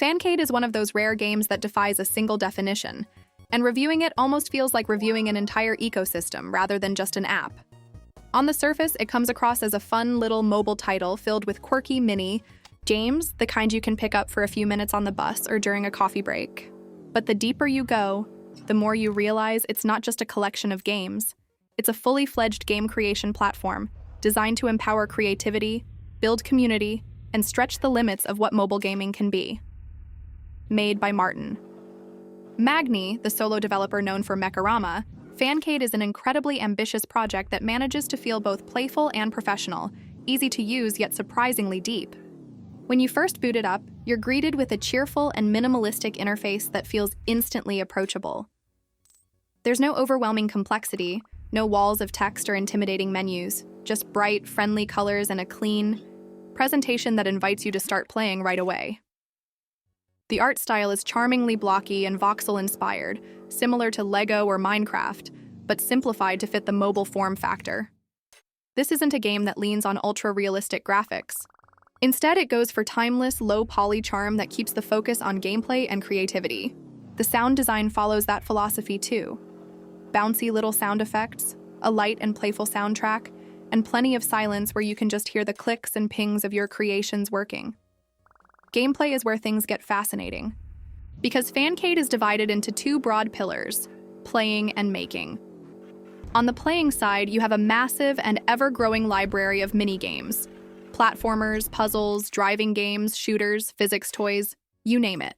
Fancade is one of those rare games that defies a single definition, and reviewing it almost feels like reviewing an entire ecosystem rather than just an app. On the surface, it comes across as a fun little mobile title filled with quirky mini games, the kind you can pick up for a few minutes on the bus or during a coffee break. But the deeper you go, the more you realize it's not just a collection of games. It's a fully fledged game creation platform designed to empower creativity, build community, and stretch the limits of what mobile gaming can be. Made by Martin. Magni, the solo developer known for Mecharama, Fancade is an incredibly ambitious project that manages to feel both playful and professional, easy to use yet surprisingly deep. When you first boot it up, you're greeted with a cheerful and minimalistic interface that feels instantly approachable. There's no overwhelming complexity, no walls of text or intimidating menus, just bright, friendly colors and a clean presentation that invites you to start playing right away. The art style is charmingly blocky and voxel-inspired, similar to Lego or Minecraft, but simplified to fit the mobile form factor. This isn't a game that leans on ultra-realistic graphics. Instead, it goes for timeless, low-poly charm that keeps the focus on gameplay and creativity. The sound design follows that philosophy too. Bouncy little sound effects, a light and playful soundtrack, and plenty of silence where you can just hear the clicks and pings of your creations working. Gameplay is where things get fascinating, because Fancade is divided into two broad pillars, playing and making. On the playing side, you have a massive and ever-growing library of mini-games. Platformers, puzzles, driving games, shooters, physics toys, you name it.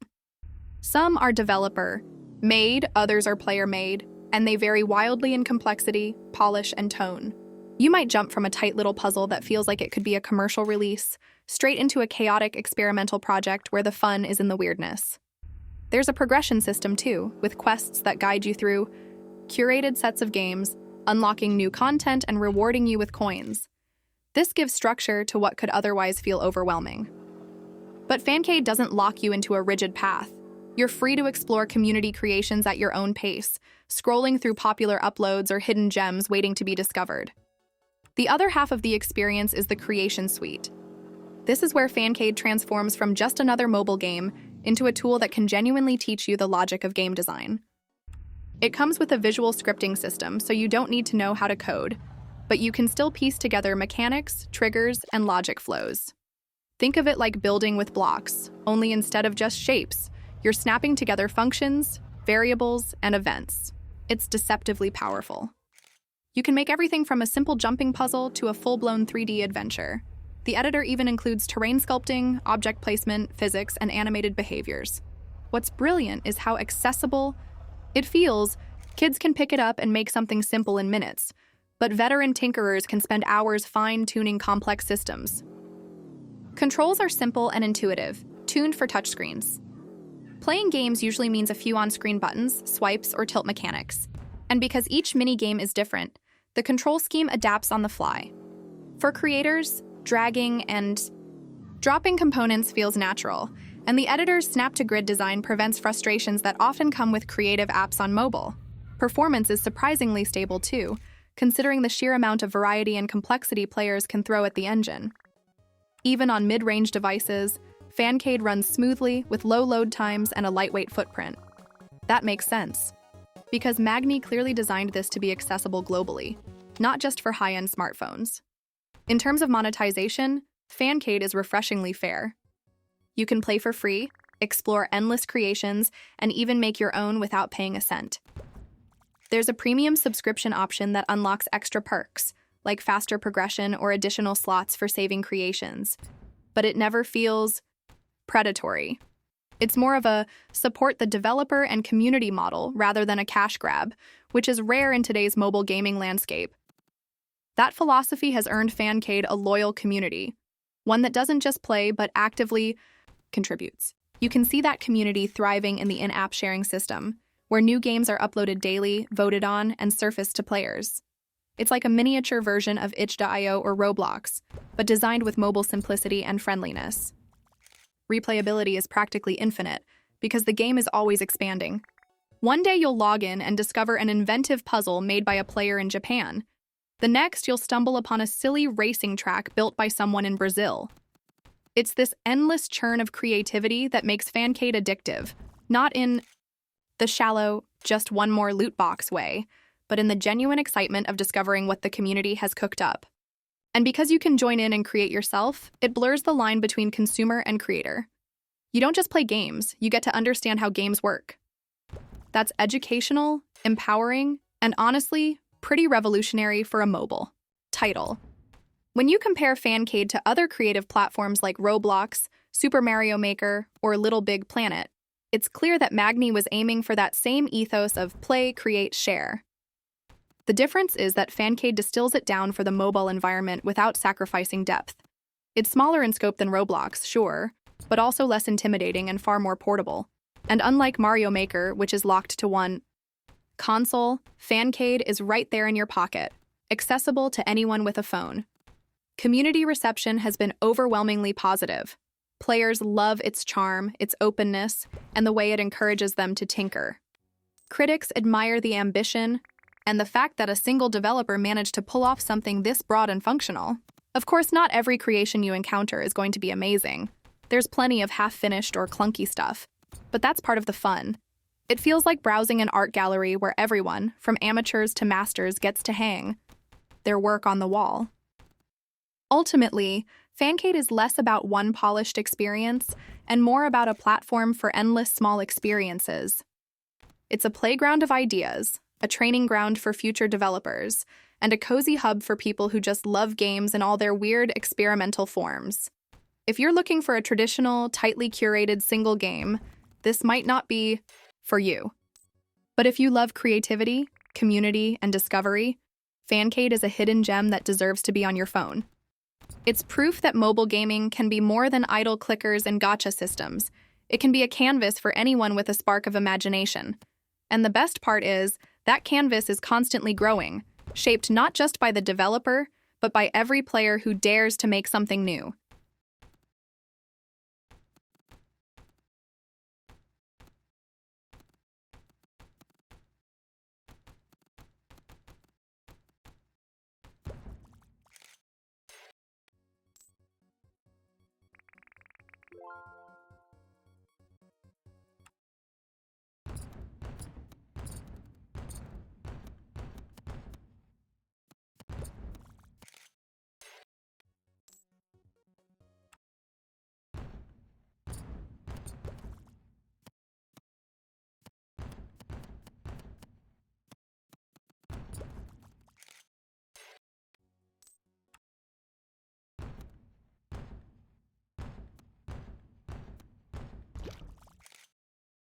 Some are developer-made, others are player-made, and they vary wildly in complexity, polish, and tone. You might jump from a tight little puzzle that feels like it could be a commercial release, straight into a chaotic experimental project where the fun is in the weirdness. There's a progression system too, with quests that guide you through curated sets of games, unlocking new content and rewarding you with coins. This gives structure to what could otherwise feel overwhelming. But Fancade doesn't lock you into a rigid path. You're free to explore community creations at your own pace, scrolling through popular uploads or hidden gems waiting to be discovered. The other half of the experience is the Creation Suite. This is where Fancade transforms from just another mobile game into a tool that can genuinely teach you the logic of game design. It comes with a visual scripting system, so you don't need to know how to code, but you can still piece together mechanics, triggers, and logic flows. Think of it like building with blocks, only instead of just shapes, you're snapping together functions, variables, and events. It's deceptively powerful. You can make everything from a simple jumping puzzle to a full-blown 3D adventure. The editor even includes terrain sculpting, object placement, physics, and animated behaviors. What's brilliant is how accessible it feels. Kids can pick it up and make something simple in minutes, but veteran tinkerers can spend hours fine-tuning complex systems. Controls are simple and intuitive, tuned for touchscreens. Playing games usually means a few on-screen buttons, swipes, or tilt mechanics. And because each mini-game is different, the control scheme adapts on the fly. For creators, dragging and dropping components feels natural, and the editor's snap-to-grid design prevents frustrations that often come with creative apps on mobile. Performance is surprisingly stable too, considering the sheer amount of variety and complexity players can throw at the engine. Even on mid-range devices, Fancade runs smoothly with low load times and a lightweight footprint. That makes sense, because Magni clearly designed this to be accessible globally, not just for high-end smartphones. In terms of monetization, Fancade is refreshingly fair. You can play for free, explore endless creations, and even make your own without paying a cent. There's a premium subscription option that unlocks extra perks, like faster progression or additional slots for saving creations, but it never feels predatory. It's more of a support the developer and community model rather than a cash grab, which is rare in today's mobile gaming landscape. That philosophy has earned Fancade a loyal community, one that doesn't just play but actively contributes. You can see that community thriving in the in-app sharing system, where new games are uploaded daily, voted on, and surfaced to players. It's like a miniature version of itch.io or Roblox, but designed with mobile simplicity and friendliness. Replayability is practically infinite, because the game is always expanding. One day you'll log in and discover an inventive puzzle made by a player in Japan. The next, you'll stumble upon a silly racing track built by someone in Brazil. It's this endless churn of creativity that makes Fancade addictive, not in the shallow, just one more loot box way, but in the genuine excitement of discovering what the community has cooked up. And because you can join in and create yourself, it blurs the line between consumer and creator. You don't just play games, you get to understand how games work. That's educational, empowering, and honestly, pretty revolutionary for a mobile title. When you compare Fancade to other creative platforms like Roblox, Super Mario Maker, or Little Big Planet, it's clear that Magni was aiming for that same ethos of play, create, share. The difference is that Fancade distills it down for the mobile environment without sacrificing depth. It's smaller in scope than Roblox, sure, but also less intimidating and far more portable. And unlike Mario Maker, which is locked to one console, Fancade is right there in your pocket, accessible to anyone with a phone. Community reception has been overwhelmingly positive. Players love its charm, its openness, and the way it encourages them to tinker. Critics admire the ambition and the fact that a single developer managed to pull off something this broad and functional. Of course, not every creation you encounter is going to be amazing. There's plenty of half-finished or clunky stuff, but that's part of the fun. It feels like browsing an art gallery where everyone, from amateurs to masters, gets to hang their work on the wall. Ultimately, Fancade is less about one polished experience and more about a platform for endless small experiences. It's a playground of ideas, a training ground for future developers, and a cozy hub for people who just love games in all their weird experimental forms. If you're looking for a traditional, tightly curated single game, this might not be for you. But if you love creativity, community, and discovery, Fancade is a hidden gem that deserves to be on your phone. It's proof that mobile gaming can be more than idle clickers and gacha systems. It can be a canvas for anyone with a spark of imagination. And the best part is, that canvas is constantly growing, shaped not just by the developer, but by every player who dares to make something new.